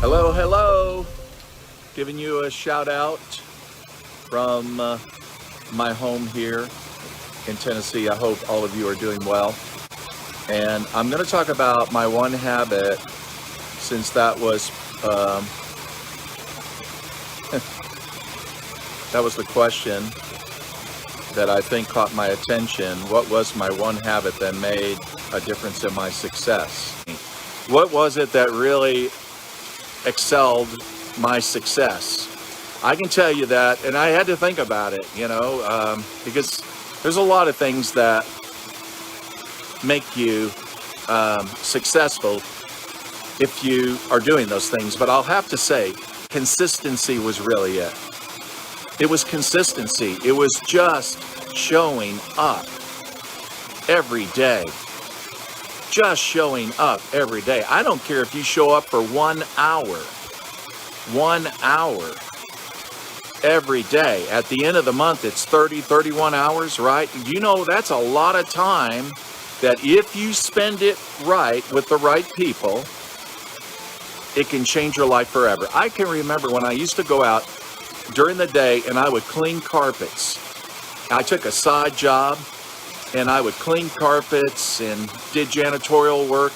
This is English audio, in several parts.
Hello, hello. Giving you a shout out from my home here in Tennessee. I hope all of you are doing well. And I'm going to talk about my one habit, since that was that was the question that I think caught my attention. What was my one habit that made a difference in my success? What was it that really excelled my success? I can tell you that, and I had to think about it, because there's a lot of things that make you successful if you are doing those things. But I'll have to say, consistency was really it. It was consistency. It was just showing up every day. Just showing up every day. I don't care if you show up for 1 hour. 1 hour every day. At the end of the month, it's 31 hours, right? That's a lot of time that if you spend it right with the right people, it can change your life forever. I can remember when I used to go out during the day and I would clean carpets. I took a side job and I would clean carpets and did janitorial work.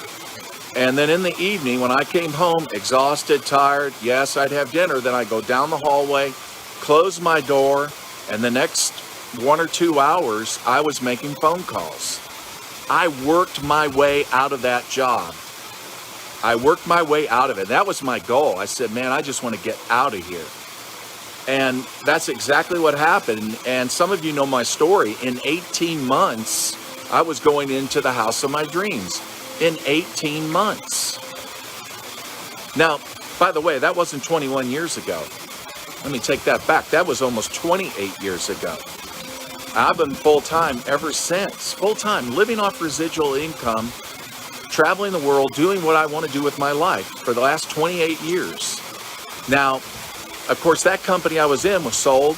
And then in the evening, when I came home, exhausted, tired, yes, I'd have dinner. Then I'd go down the hallway, close my door, and the next 1 or 2 hours, I was making phone calls. I worked my way out of that job. I worked my way out of it. That was my goal. I said, man, I just want to get out of here. And that's exactly what happened. And some of you know my story. In 18 months, I was going into the house of my dreams. In 18 months. Now, by the way, that wasn't 21 years ago. Let me take that back. That was almost 28 years ago. I've been full-time ever since. Full-time, living off residual income, traveling the world, doing what I want to do with my life for the last 28 years. Now, of course, that company I was in was sold.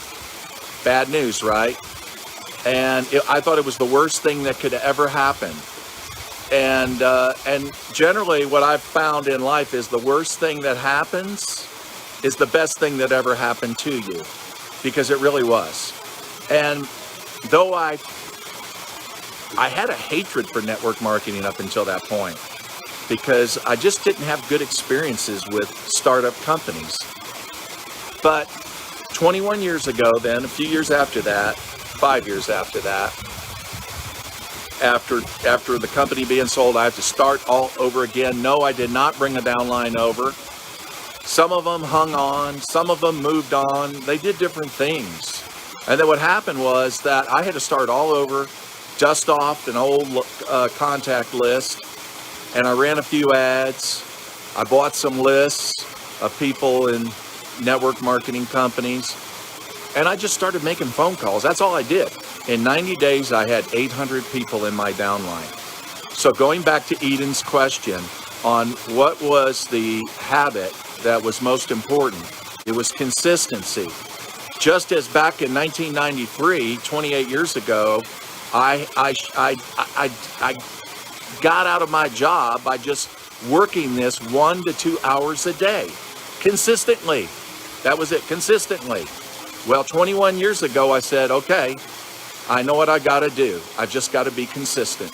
Bad news, right? And I thought it was the worst thing that could ever happen. And generally what I've found in life is the worst thing that happens is the best thing that ever happened to you, because it really was. And though I had a hatred for network marketing up until that point, because I just didn't have good experiences with startup companies. But 21 years ago then, a few years after that, 5 years after that, after the company being sold, I have to start all over again. No, I did not bring a downline over. Some of them hung on, some of them moved on. They did different things. And then what happened was that I had to start all over, dust off an old contact list, and I ran a few ads. I bought some lists of people in network marketing companies, and I just started making phone calls. That's all I did. In 90 days, I had 800 people in my downline. So going back to Eden's question on what was the habit that was most important, it was consistency. Just as back in 1993, 28 years ago, I got out of my job by just working this 1 to 2 hours a day, consistently. That was it, consistently. Well, 21 years ago, I said, okay, I know what I got to do. I've just got to be consistent.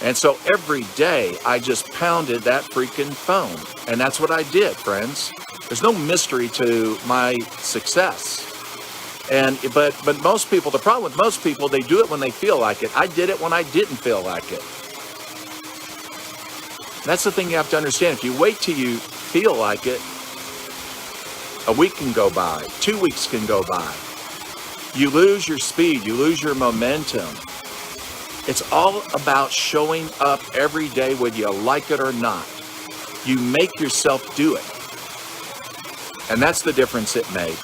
And so every day, I just pounded that freaking phone. And that's what I did, friends. There's no mystery to my success. But most people, the problem with most people, they do it when they feel like it. I did it when I didn't feel like it. That's the thing you have to understand. If you wait till you feel like it, a week can go by, 2 weeks can go by. You lose your speed, you lose your momentum. It's all about showing up every day whether you like it or not. You make yourself do it. And that's the difference it made.